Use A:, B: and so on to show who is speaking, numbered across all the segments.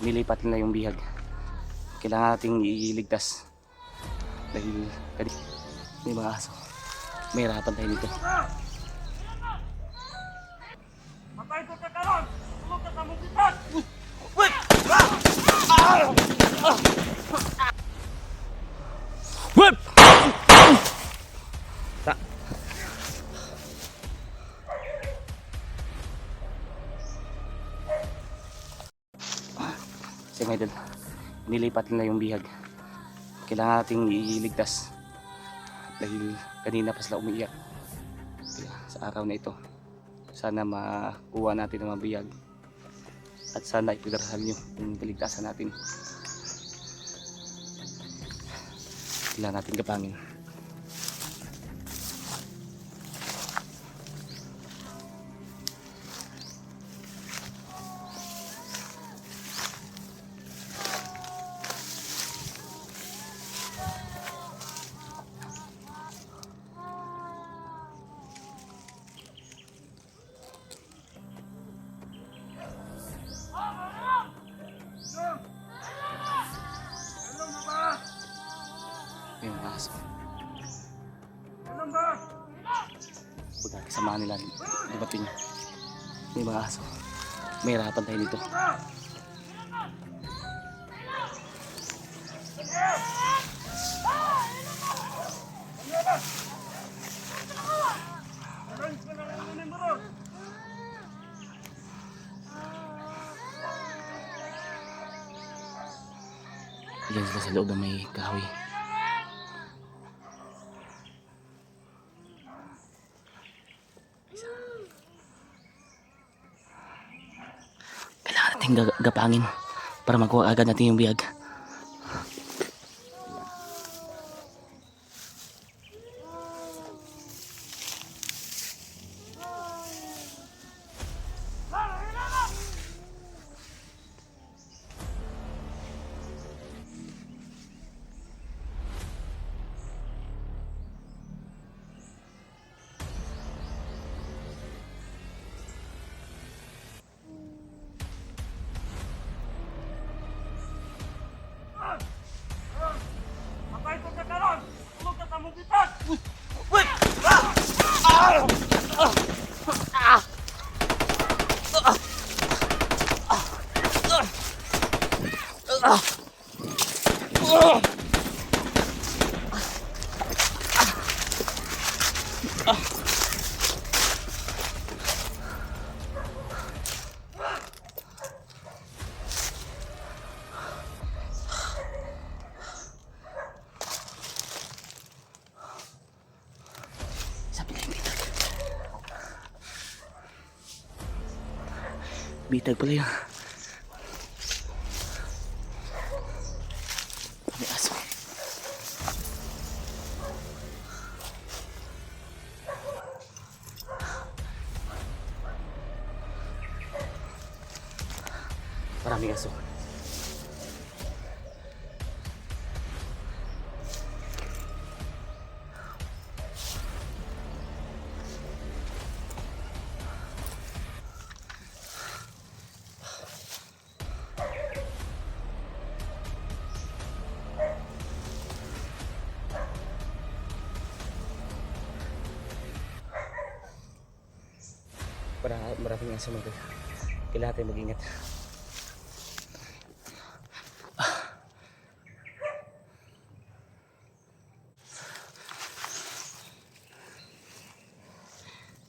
A: nilipat nila yung bihag. Kailangan nating iligtas dahil may mga aso. May hirapan tayo dito.
B: Matay ko ka karon! Tulog ka sa mugitan!
A: Wait! Whip! Kasi mga idol, nilipat nila yung bihag. Kailangan nating iligtas dahil kanina pa sila umiiyak. Kaya sa araw na ito, sana makuha natin ang mabiyag at sana ipagdarasal nyo yung kaligtasan natin. Kailangan natin gapangin. May mga aso. Pagkakasama nila, libatin. May mga aso. May hirapan tayo dito. Diyan sila sa loob na may kahoy. Kailangan natin gapangin para makuha agad natin yung biyag.
B: Matay ko ka karon! Tulog ka sa mugitan!
A: Wait! Sabi na yung bitag. Bitag pala yun. May aso. Maraming aso. Maraming aso mga idol. Kailangan tayo mag-ingat.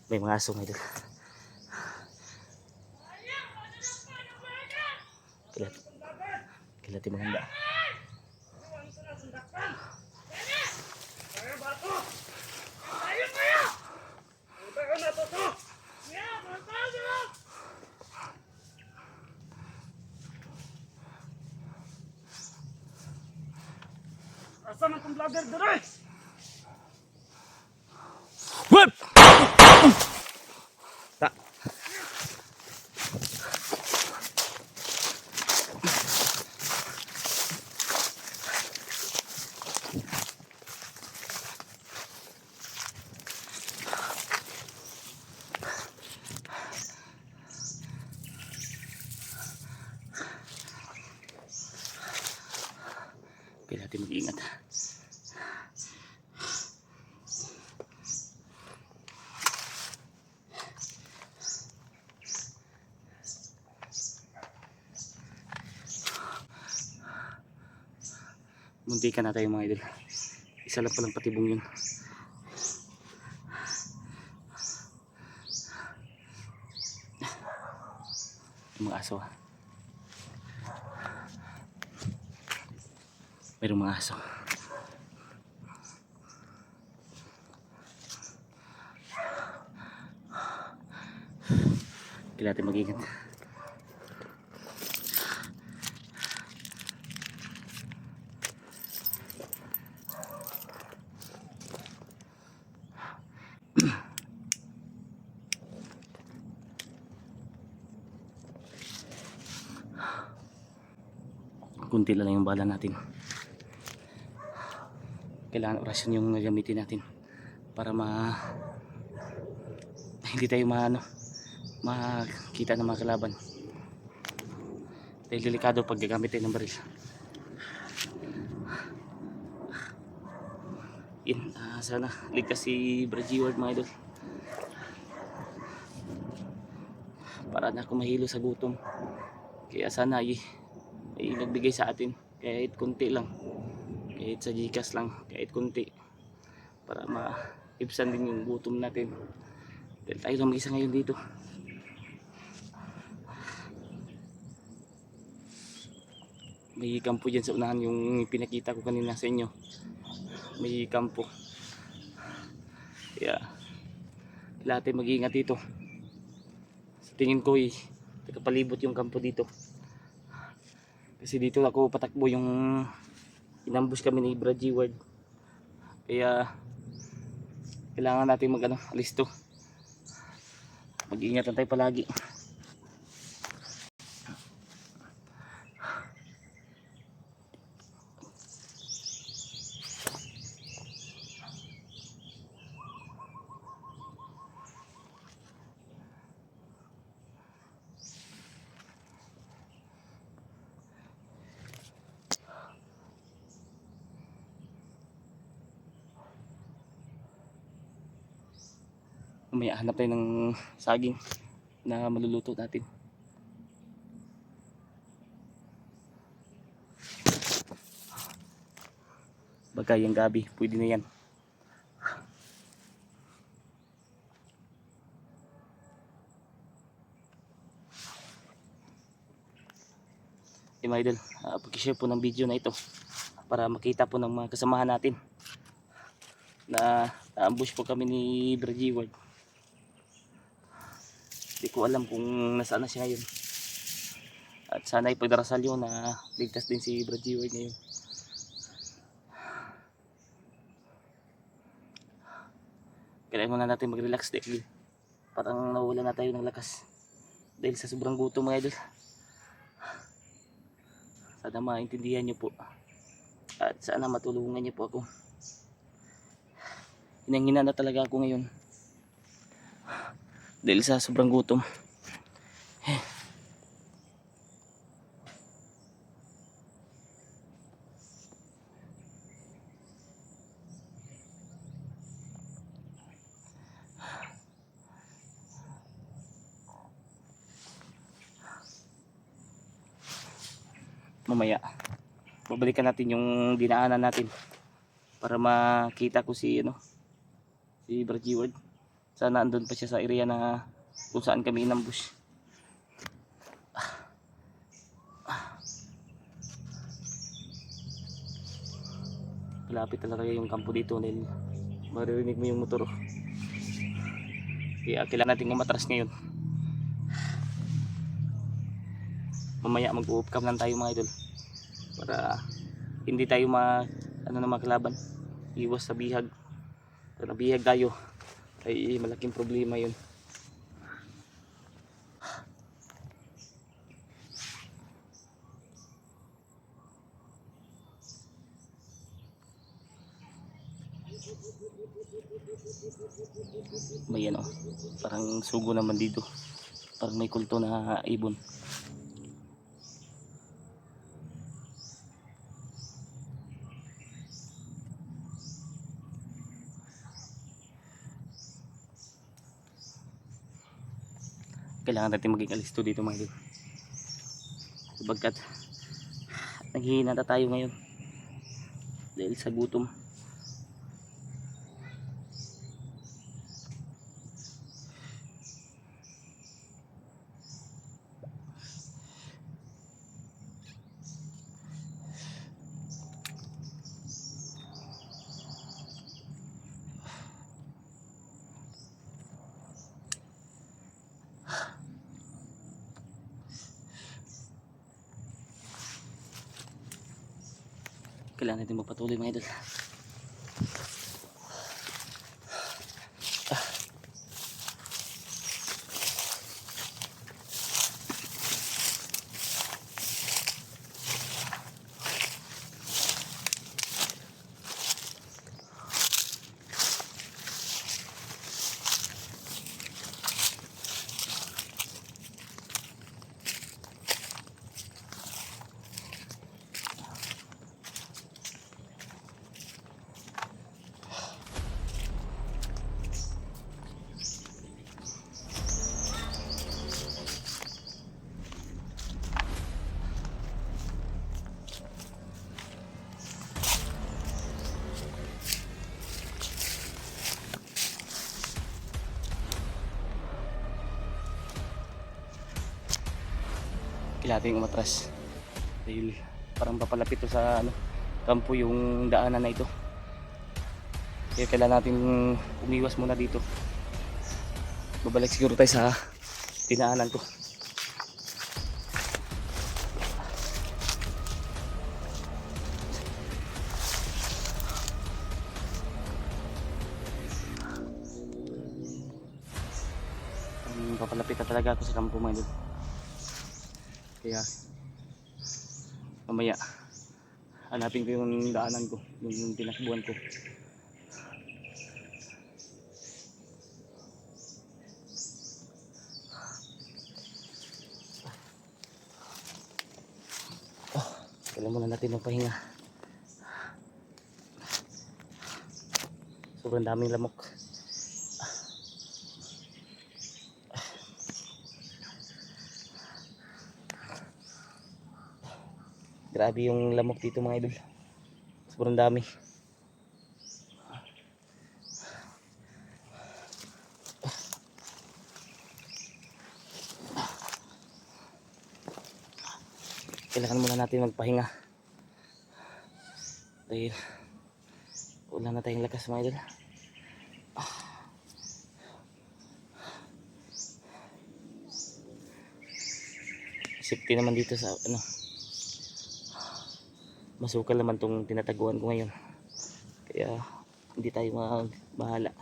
A: May mga aso mga idol. Kailangan tayo maghanda.
B: Asa man tong vlogger dire?
A: Whip! Ta. Kaya natin mag-iingat. Munti ka na tayo mga idol. Isa lang palang patibong yun. Yung mga aso. Mayroong mga aso. Kailangan natin mag-ingat. Kunti lang yung bala natin. Kailangan orasyon yung gamitin natin para hindi tayo makita ng mga kalaban. Dahil delikado pag gagamit tayo ng baril. Yan, sana ligtas si Bradjeward mga idol. Para na ako mahilo sa gutom. Kaya sana ay nagbigay sa atin kahit kunti lang, kahit sa Gcash lang, kahit kunti, para maibsan din yung gutom natin dahil tayo lang mag-isa ngayon dito. May kampo dyan sa unahan, yung pinakita ko kanina sa inyo, may kampo. Kaya lahat ay mag-iingat dito. Sa tingin ko nakapalibot yung kampo dito. Kasi dito ako patakbo yung inambush kami ni Bradjeward. Kaya kailangan natin alisto. Mag-iingat lang tayo palagi. May hanap tayo ng saging na maluluto natin. Bagay yung gabi, pwede na yan. Mga idol, pag-share po ng video na ito para makita po ng mga kasamahan natin na na-ambush po kami ni Bradjeward. Hindi ko alam kung nasaan na siya ngayon. At sana ipagdarasal yun na ligtas din si Bradjeward ngayon. Kailangan muna natin mag-relax dahil parang nawala na tayo ng lakas dahil sa sobrang gutom mga idol. Sana maintindihan nyo po at sana matulungan nyo po ako. Hinang-hina na talaga ako ngayon dahil sa sobrang gutom. Mamaya babalikan natin yung dinaanan natin para makita ko si Bradjeward. Sana andun pa siya sa area na kung saan kami inambush. Malapit talaga yung kampo dito dahil maririnig mo yung motor. Kaya kailangan natin umatras ngayon. Mamaya mag-u-off cam lang tayo mga idol para hindi tayo makalaban. Iwas sa bihag. Kung nabihag tayo ay malaking problema yun. May parang sugo naman dito, parang may kulto na ibon. Kailangan natin maging alisto dito mga idol. Sabagkat naghihina na tayo ngayon dahil sa gutom. Kailangan natin magpatuloy mga idol. Kailangan natin umatras dahil parang papalapit to sa kampo yung daanan na ito. Kaya kailangan natin umiwas muna dito. Babalik siguro tayo sa dinaanan ko. Papalapit na talaga ako sa kampo mga idol. Kaya mamaya hanapin ko yung daanan ko, yung tinakbuhan ko. Kailangan muna natin magpahinga. Sobrang daming lamok. Grabe yung lamok dito mga idol. Sobrang dami. Kailangan muna natin magpahinga. Dahil wala na tayong lakas mga idol. Safety naman dito sa masukal naman tong tinataguan ko ngayon, kaya hindi tayo magbahala.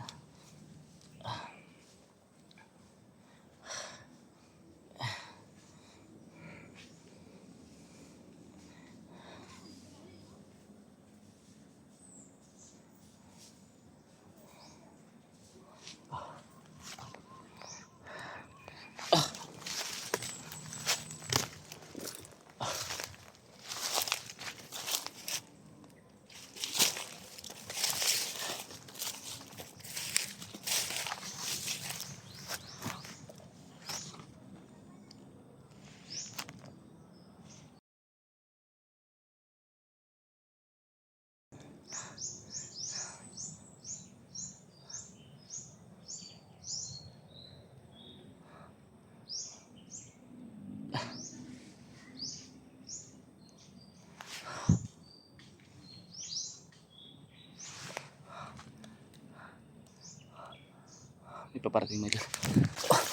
A: May paparating mga idol.